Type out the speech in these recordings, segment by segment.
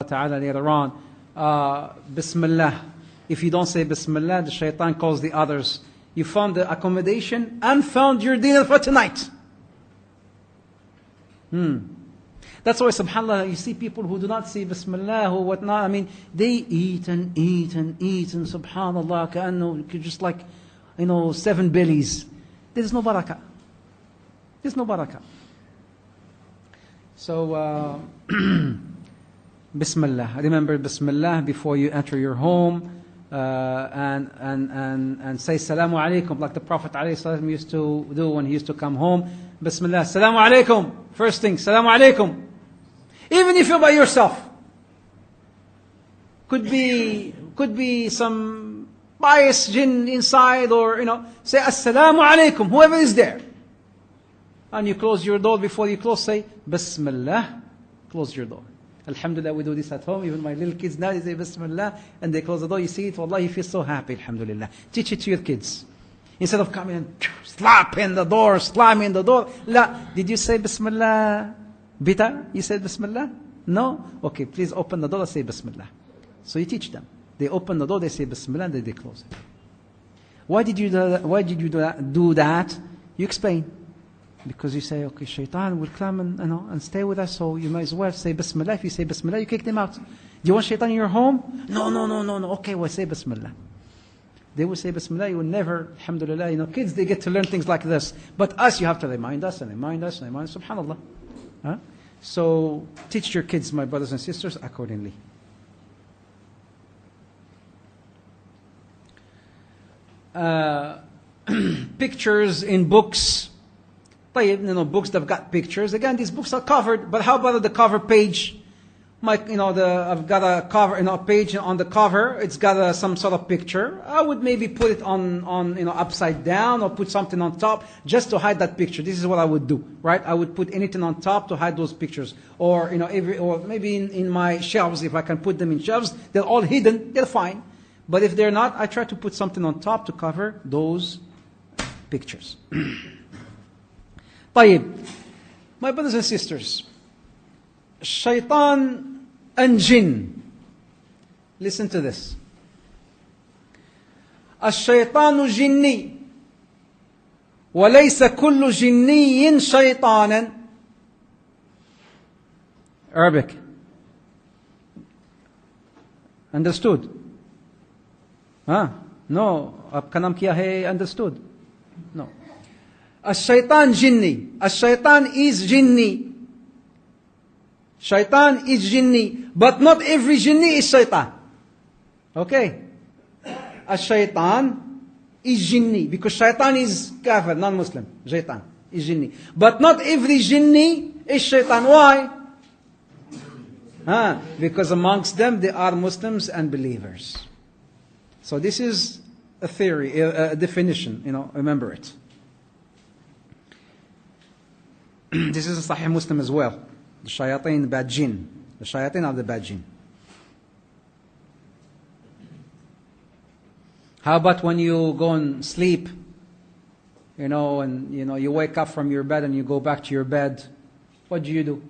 ta'ala later on. Bismillah. If you don't say Bismillah, the shaitan calls the others. You found the accommodation and found your dinner for tonight. That's why, subhanAllah, you see people who do not say Bismillah or whatnot. I mean, they eat and eat and eat, and subhanAllah, كأنه just like, 7 bellies. There's no barakah. There's no barakah. So, Bismillah. Remember Bismillah before you enter your home, and say Salamu Alaikum, like the Prophet ﷺ used to do when he used to come home. Bismillah, Salamu Alaikum. First thing, Salamu Alaikum. Even if you're by yourself. Could be some bias jinn inside, or say Assalamu Alaikum, whoever is there. And you close your door. Before you close, say Bismillah. Close your door. Alhamdulillah, we do this at home. Even my little kids now, they say Bismillah, and they close the door. You see it, wallah, you feel so happy, alhamdulillah. Teach it to your kids. Instead of coming and slamming the door. La, did you say Bismillah? Bita, you said Bismillah? No? Okay, please open the door and say Bismillah. So you teach them. They open the door, they say Bismillah, and then they close it. Why did you do that? You explain. Because you say, okay, shaitan will come and stay with us, so you might as well say Bismillah. If you say Bismillah, you kick them out. Do you want shaitan in your home? No. Okay, well, say Bismillah. They will say Bismillah. You will never, alhamdulillah, kids, they get to learn things like this. But us, you have to remind us, subhanallah. Huh? So, teach your kids, my brothers and sisters, accordingly. Pictures in books. Books that have got pictures. Again, these books are covered, but how about the cover page? I've got a cover, a page on the cover. It's got some sort of picture. I would maybe put it on upside down, or put something on top just to hide that picture. This is what I would do, right? I would put anything on top to hide those pictures, or maybe in my shelves, if I can put them in shelves, they're all hidden. They're fine. But if they're not, I try to put something on top to cover those pictures. طيب, my brothers and sisters, shaitan and jinn. Listen to this. الشيطان جني وليس كل جني شيطانا. Arabic. Understood? No. अब का नाम किया है understood? No. الشيطان جني. الشيطان is jinni. Shaitan is jinni. But not every jinni is shaitan. Okay? الشيطان is jinni. Because shaitan is kafir, non-Muslim. Shaitan is jinni. But not every jinni is shaitan. Why? Because amongst them, they are Muslims and believers. So this is a theory, a definition. Remember it. This is a Sahih Muslim as well. The shayateen, the bad jinn. The shayateen are the bad jinn. How about when you go and sleep, and you wake up from your bed and you go back to your bed? What do?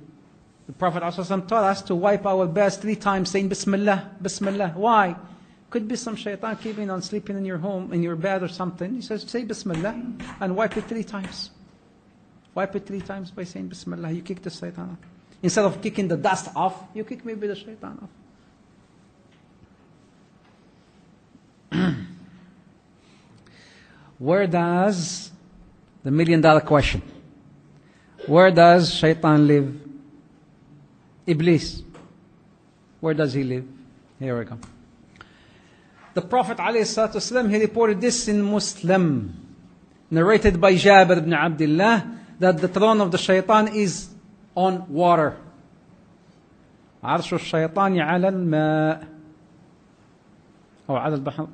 The Prophet ﷺ taught us to wipe our beds 3 times, saying Bismillah, Bismillah. Why? Could be some shaitan keeping on sleeping in your home, in your bed or something. He says, say Bismillah and wipe it 3 times. Wipe it 3 times by saying Bismillah. You kick the shaitan off. Instead of kicking the dust off, you kick maybe the shaitan off. Where does, the $1 million question, where does shaitan live? Iblis. Where does he live? Here we go. The Prophet ﷺ, he reported this in Muslim, narrated by Jabir ibn Abdullah, that the throne of the shaitan is on water. عرش الشيطان على الماء أو على البحر.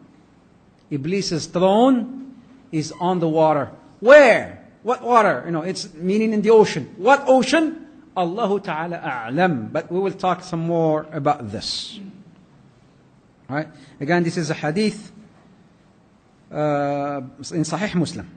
Iblis' throne is on the water. Where? What water? It's meaning in the ocean. What ocean? Allahu Ta'ala a'lam. But we will talk some more about this. Alright? Again, this is a hadith in Sahih Muslim.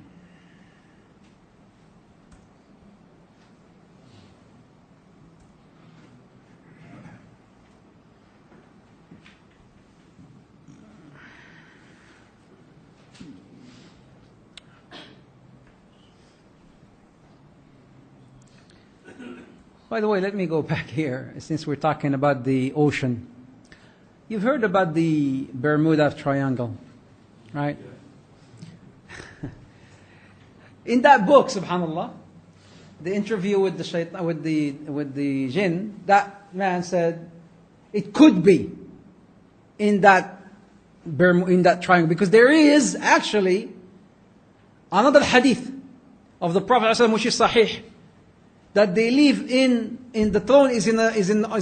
By the way, let me go back here, since we're talking about the ocean. You've heard about the Bermuda Triangle, right? In that book, subhanallah, the interview with the shaitan, with the jinn, that man said it could be in that triangle, because there is actually another hadith of the Prophet ﷺ, which is sahih, that they live in the throne is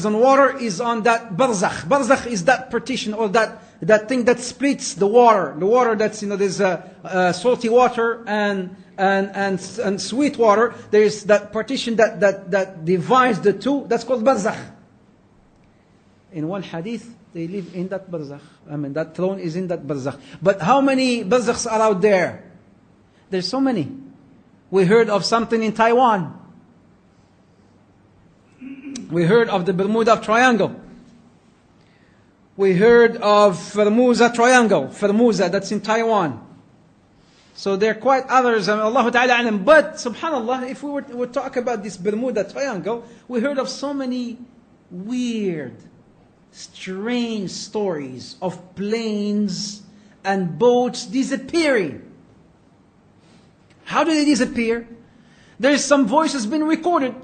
on water, is on that barzakh. Barzakh is that partition, or that thing that splits the water. The water that's, there's salty water and sweet water. There's that partition that divides the two. That's called barzakh. In one hadith, they live in that barzakh. That throne is in that barzakh. But how many barzakhs are out there? There's so many. We heard of something in Taiwan. We heard of the Bermuda Triangle. We heard of Formosa Triangle. Formosa, that's in Taiwan. So there are quite others, Allah Ta'ala alam. But subhanallah, if we were to talk about this Bermuda Triangle, we heard of so many weird, strange stories of planes and boats disappearing. How do they disappear? There's some voices been recorded.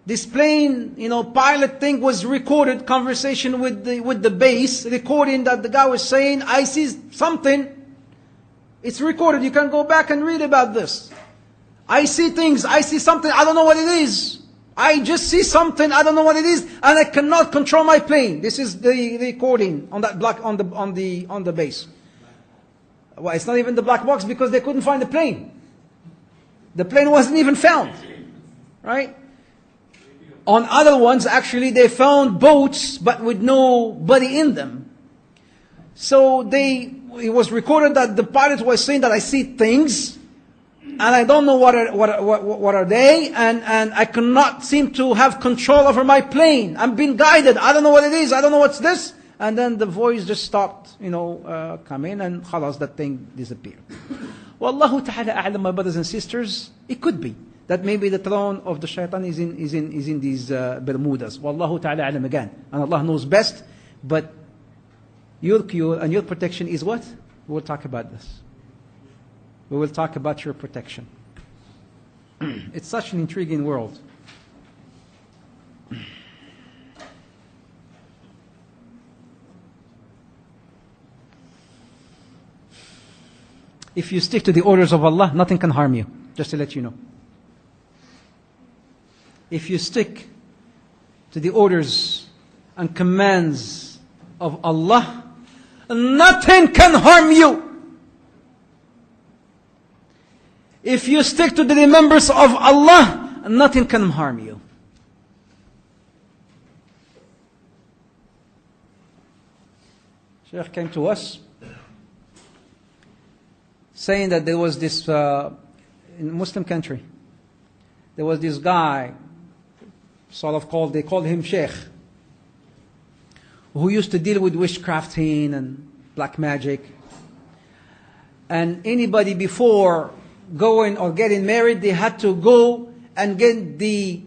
This plane, pilot thing was recorded, conversation with the base, recording that the guy was saying, I see something. It's recorded, you can go back and read about this. I see things, I see something, I don't know what it is. I just see something, I don't know what it is, and I cannot control my plane. This is the recording on that black, on the base. Well, it's not even the black box, because they couldn't find the plane. The plane wasn't even found. Right? On other ones, actually, they found boats, but with nobody in them. So it was recorded that the pilot was saying that I see things, and I don't know what are they, and I cannot seem to have control over my plane. I'm being guided. I don't know what it is. I don't know what's this. And then the voice just stopped, coming, and khalas, that thing disappeared. Wallahu ta'ala a'lam, my brothers and sisters, it could be that maybe the throne of the shaitan is in these Bermudas. Wallahu ta'ala a'lam again. And Allah knows best. But your cure and your protection is what? We will talk about this. We will talk about your protection. It's such an intriguing world. If you stick to the orders of Allah, nothing can harm you. Just to let you know. If you stick to the orders and commands of Allah, nothing can harm you. If you stick to the remembrance of Allah, nothing can harm you. Shaykh came to us saying that there was this, in a Muslim country, there was this guy, they called him Sheikh, who used to deal with witchcrafting and black magic. And anybody before going or getting married, they had to go and get the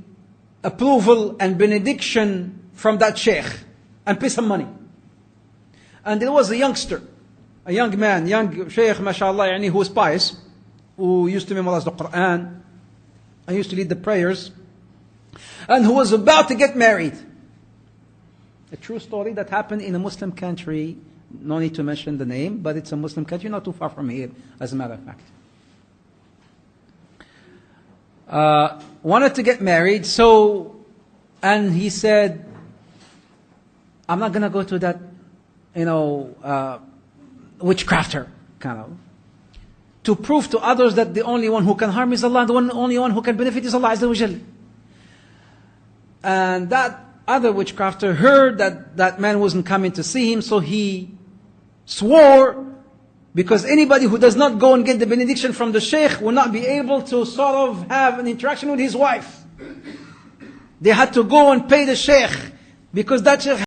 approval and benediction from that Sheikh and pay some money. And there was a youngster, a young man, young Sheikh, mashallah, who was pious, who used to memorize the Quran, and used to lead the prayers, and who was about to get married. A true story that happened in a Muslim country. No need to mention the name, but it's a Muslim country not too far from here, as a matter of fact. Wanted to get married, and he said, I'm not going to go to that, witchcrafter, to prove to others that the only one who can harm is Allah, the only one who can benefit is Allah Azza wa Jal. And that other witchcrafter heard that that man wasn't coming to see him, so he swore, because anybody who does not go and get the benediction from the sheikh will not be able to sort of have an interaction with his wife. They had to go and pay the sheikh, because that sheikh